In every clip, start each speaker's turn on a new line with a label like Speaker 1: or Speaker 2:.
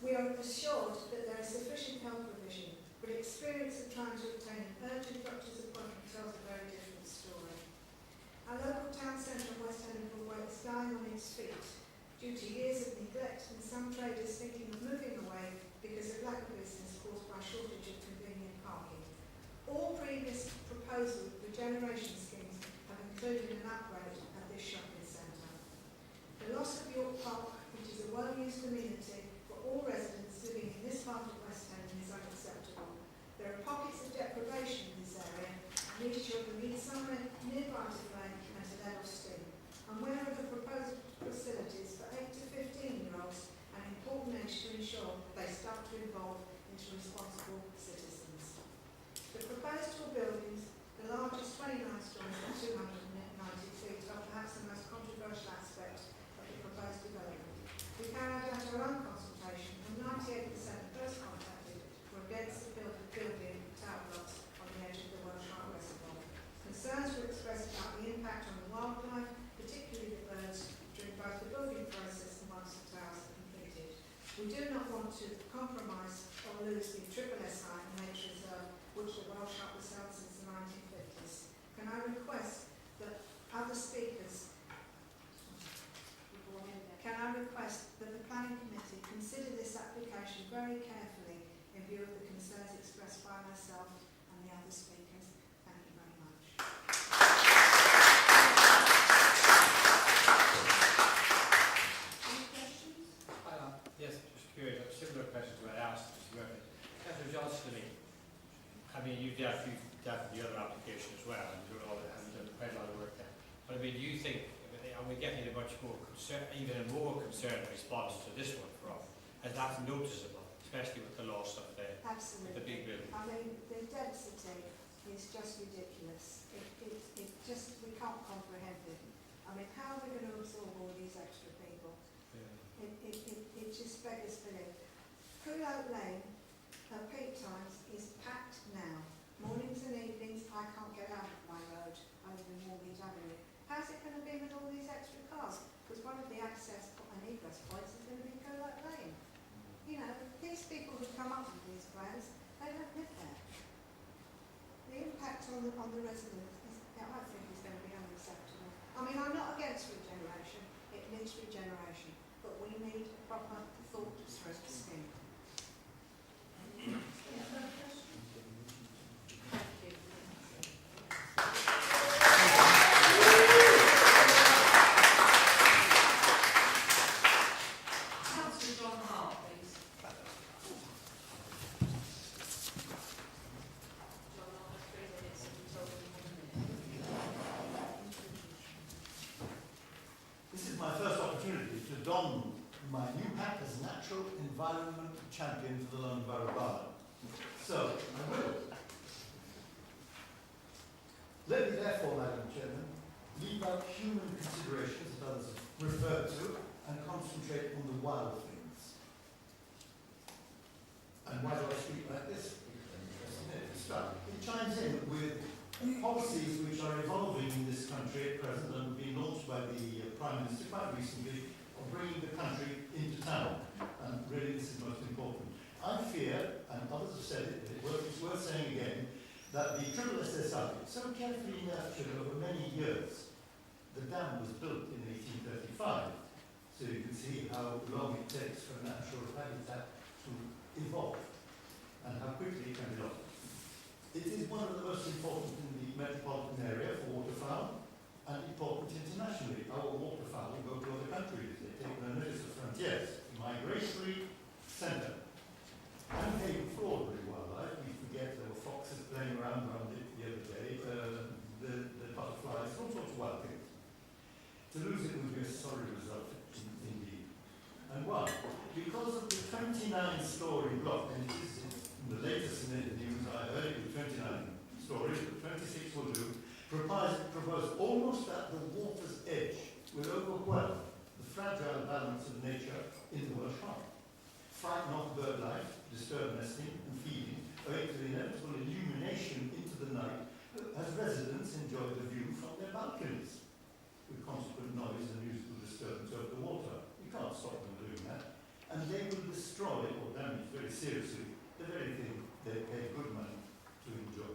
Speaker 1: We are assured that there is sufficient health provision, but experience of trying to obtain an urgent doctor's appointment tells a very different story. Our local town centre of West Edinburgh is dying on its feet due to years of neglect and some traders thinking of moving away because of lack of business caused by shortage of convenient parking. All previous proposed regeneration schemes have included an upgrade at this shopping centre. The loss of York Park, which is a well-used amenity for all residents living in this part of West End, is unacceptable. There are pockets of deprivation in this area, and these children need somewhere nearby to play and to let off steam. And where are the proposed facilities for 8 to 15-year-olds, an important age to ensure they start to evolve into responsible citizens? The proposed tall buildings, the largest 29 stories at 290 feet, are perhaps the most controversial aspect of the proposed development. We carried out our own consultation, and 98% of those contacted were against the building tower blocks on the edge of the Welsh Hart Reservoir. Concerns were expressed about the impact on the wildlife, particularly the birds, during both the building process and once the towers are completed. We do not want to compromise or lose the SSSI nature reserve, which the Welsh Hart was held since the 1950s. Can I request that other speakers the Planning Committee consider this application very carefully in view of the concerns expressed by myself and the other speakers? Thank you very much. Any questions?
Speaker 2: Yes, just curious. A similar question to what I asked Mr. Murphy. Councillor Johnston, I mean, you've dealt with the other application as well, and you've done quite a lot of work there. But I mean, do you think, are we getting a much more even a more concerned response to this one from? And that's noticeable, especially with the loss of the big building.
Speaker 1: I mean, the density is just ridiculous. It just, we can't comprehend it. I mean, how are we going to absorb all these extra people? Yeah. It just beggars belief. Coolock Lane, at peak times, is packed now. Mornings and evenings, I can't get out of my road. I live in Morgan's Avenue. How's it going to be with all these extra cars? Because one of the access and egress points is going to be Coolock Lane. You know, these people who come up with these plans, they don't live there. The impact on the residents is, I think, is going to be unacceptable. I mean, I'm not against regeneration. It needs regeneration, but we need a proper thought through scheme.
Speaker 3: Champion for the London Borough Bar. So, I will. Let me therefore, Madam Chairman, leave out human considerations that others have referred to and concentrate on the wild things. And why do I speak like this? It chimes in with policies which are evolving in this country at present and have been launched by the Prime Minister quite recently, of bringing the country into town. And really this is most important. I fear, and others have said it, but it's worth saying again, that the SSSI, so carefully nurtured over many years, the dam was built in 1835, so you can see how long it takes for natural habitat to evolve, and how quickly it can be lost. It is one of the most important in the metropolitan area for waterfowl, and important internationally. Our waterfowl go to other countries. They take no notice of frontiers. Migratory centre. And haven for ordinary wildlife. We forget there were foxes playing around it the other day, the butterflies, all sorts of wild things. To lose it would be a sorry result indeed. And why? Because of the 29-storey block, and it is in the latest news I heard it was 29 stories, but 26 will do. Proposed almost at the water's edge will overwhelm the fragile balance of nature in the Welsh Hart. Frighten off bird life, disturb nesting and feeding, owing to the inevitable illumination into the night as residents enjoy the view from their balconies, with consequent noise and musical disturbance over the water. You can't stop them doing that. and they will destroy or damage very seriously the very thing they pay good money to enjoy.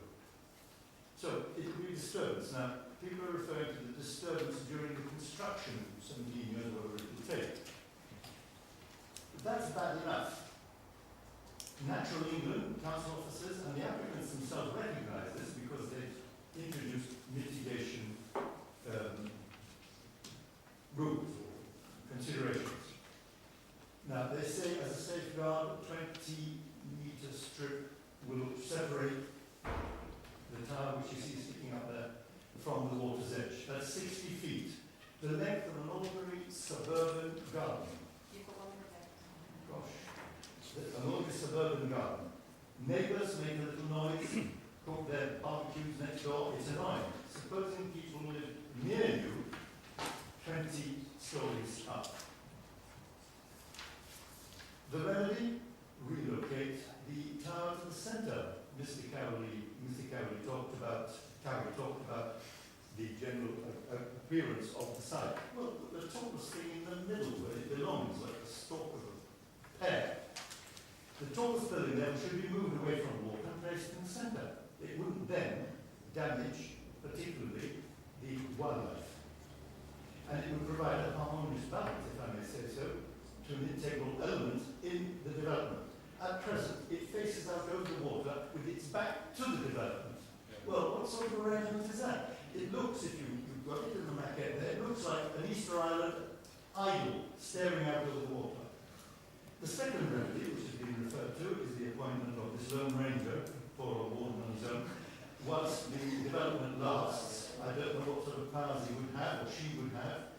Speaker 3: So it will be a disturbance. Now, people are referring to the disturbance during the construction, 17 years or whatever it will take. But that's bad enough. Natural England, council officers and the applicants themselves recognise this because they've introduced mitigation rules or considerations. Now they say as a safeguard, a 20-metre strip will separate the tower which you see sticking up there from the water's edge. That's 60 feet. The length of an ordinary suburban garden. Gosh. An ordinary suburban garden. Neighbours make a little noise, cook their barbecues next door. It's annoying. Supposing people live near you, 20 stories up. The remedy? Relocate the tower to the centre. Mr. Cowley talked about the general appearance of the site. Well, the tallest thing in the middle where it belongs, like the stalk of a pear. The tallest building then should be moved away from the water and placed in the centre. It wouldn't then damage, particularly, the wildlife. And it would provide a harmonious balance, if I may say so, to an integral element in the development. At present, it faces out over the water with its back to the development. Well, what sort of arrangement is that? It looks, if you've got it in the maquette there, it looks like an Easter Island idol staring out over the water. The second remedy, which has been referred to, is the appointment of this Lone Ranger, for a warden on his own. Once the development lasts, I don't know what sort of powers he would have, or she would have.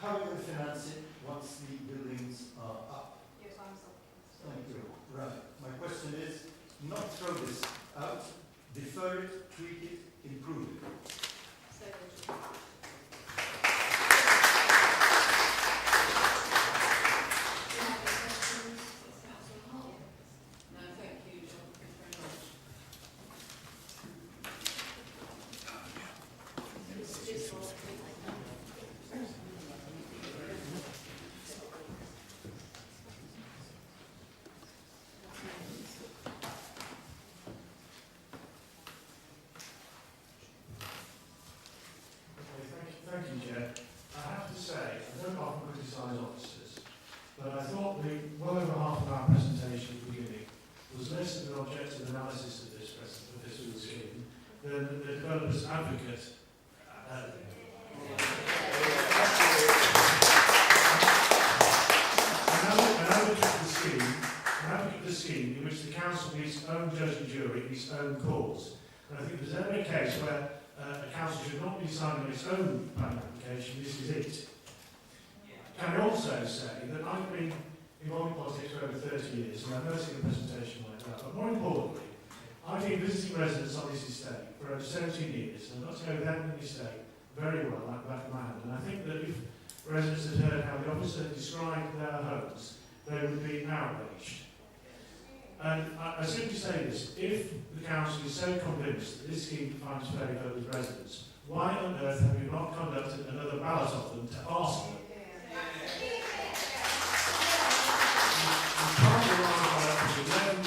Speaker 3: How are you going to finance it once the buildings are up?
Speaker 1: Yes, I'm sorry.
Speaker 3: Thank you. Right. My question is, not throw this out, defer it, tweak it, improve it.
Speaker 4: Thank you, Chair. I have to say, I don't often criticise officers, but I thought the well over half of our presentation at the beginning was less of an objective analysis of this fiscal scheme than the developer's advocate. An advocate of the scheme in which the council meets its own judge and jury in its own cause. And I think if there's ever a case where a council should not be deciding on its own planning application, this is it. Can I also say that I've been involved in politics for over 30 years, and I've never seen a presentation like that. But more importantly, I've been visiting residents on this estate for over 17 years, and I've got to know them and the estate very well, like the back of my hand. And I think that if residents had heard how the officer described their homes, they would be outraged. And I simply say this, if the council is so convinced that this scheme finds favour with residents, why on earth have you not conducted another ballot of them to ask them? You can't rely on that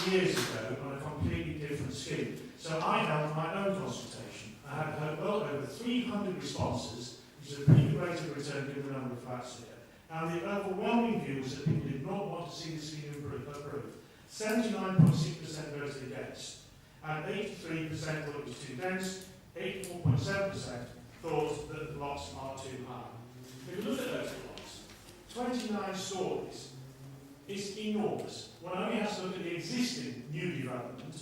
Speaker 4: 11 years ago on a completely different scheme. So I held my own consultation. I had well over 300 responses, which is a pretty good rate of return given the number of flats here. And the overwhelming view was that people did not want to see the scheme approved. 79.6% voted against, and 83% thought it was too dense, 84.7% thought that the lots are too high. If you look at those lots, 29 stories is enormous. One only has to look at the existing new development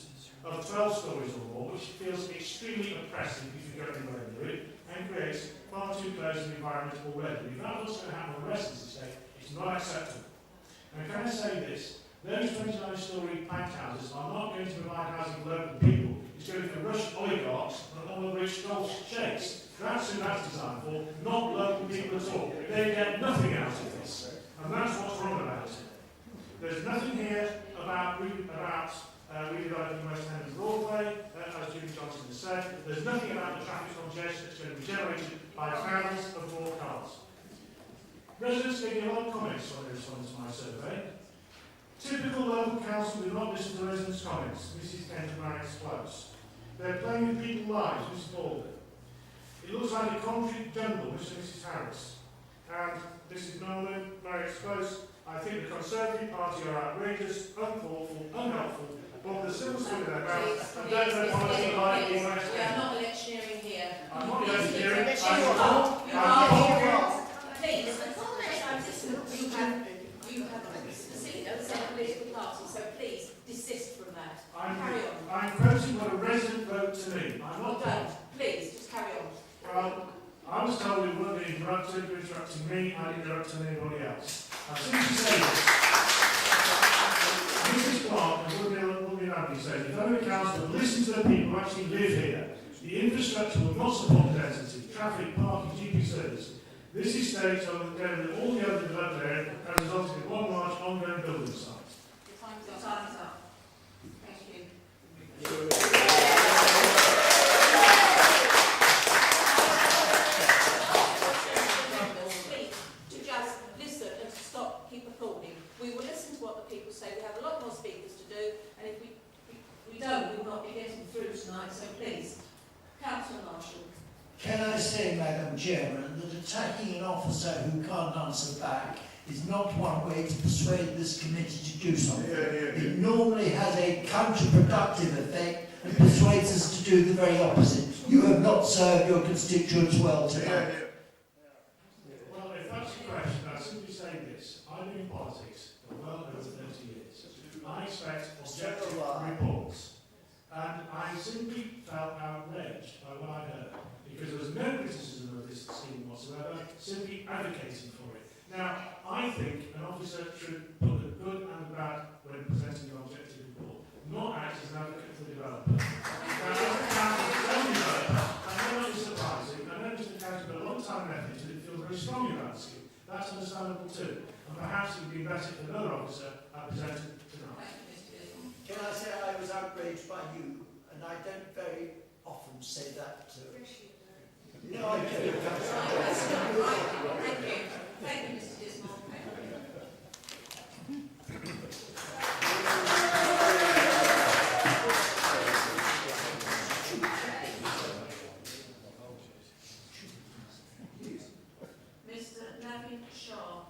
Speaker 4: of 12 stories or more, which feels extremely oppressive if you go anywhere near it, and creates far too close an environment already. If that was going to happen on the rest of the estate, it's not acceptable. And can I say this? Those 29-storey packed houses are not going to provide housing for local people. It's going for Russian oligarchs and all the rich Gulf sheikhs. That's who that's designed for, not local people at all. They get nothing out of this. And that's what's wrong about it. There's nothing here about redeveloping West End and Broadway, as Julie Johnson has said. There's nothing about the traffic congestion that's going to be generated by thousands of more cars. Residents gave me a lot of comments when they responded to my survey. Typical local council do not listen to residents' comments. Mrs. Kent-Marriott Close. They're playing with people's lives, Mrs. Baldwin. It looks like a concrete jungle, Mr. and Mrs. Harris. And Mrs. Nolan, Marriott Close, I think the Conservative Party are outrageous, unthoughtful, unhelpful, but the civil split their mouth, and don't know policy like
Speaker 5: We are not electioneering here.
Speaker 4: I'm not
Speaker 5: Please,
Speaker 4: electioneering,
Speaker 5: please,
Speaker 4: I'm
Speaker 5: you
Speaker 4: not.
Speaker 5: are. Please, you have a casino, it's a political party, so please desist from that. Carry on.
Speaker 4: I'm quoting what a resident wrote to me. I'm not done.
Speaker 5: Don't. Please, just carry on.
Speaker 4: Well, I was told we weren't being interrupted, you're interrupting me, and interrupting anybody else. I've simply said this. Mrs. Clark and William Abbey said, if only the council would listen to the people who actually live here, the infrastructure would not support density, traffic, parking, GP service. This estate, together with all the other developed area, has resulted in one large ongoing building site.
Speaker 5: Your time is up. Thank you. Please, to just listen and to stop, keep applauding. We will listen to what the people say. We have a lot more speakers to do, and if we don't, we will not be getting through tonight. So please, Councillor Marshall.
Speaker 6: Can I say, Madam Chairman, that attacking an officer who can't answer back is not one way to persuade this committee to do something. It normally has a counterproductive effect and persuades us to do the very opposite. You have not served your constituents well tonight.
Speaker 4: Well, if that's the question, I'll simply say this. I've been in politics for well over 30 years. I expect objective reports. And I simply felt outraged by what I heard, because there was no criticism of this scheme whatsoever, simply advocating for it. Now, I think an officer should put the good and the bad when presenting an objective report, not act as an advocate for the developer. Now, as a council developer, I know that is surprising. I know Mr. Council got a long time and effort, and it feels very strongly about the scheme. That's understandable too. And perhaps it would be better if another officer had presented tonight.
Speaker 6: Can I say I was outraged by you, and I don't very often say that to... No, I don't.
Speaker 5: Thank you. Thank you, Mr. Dismore. Mr. Navin Shah.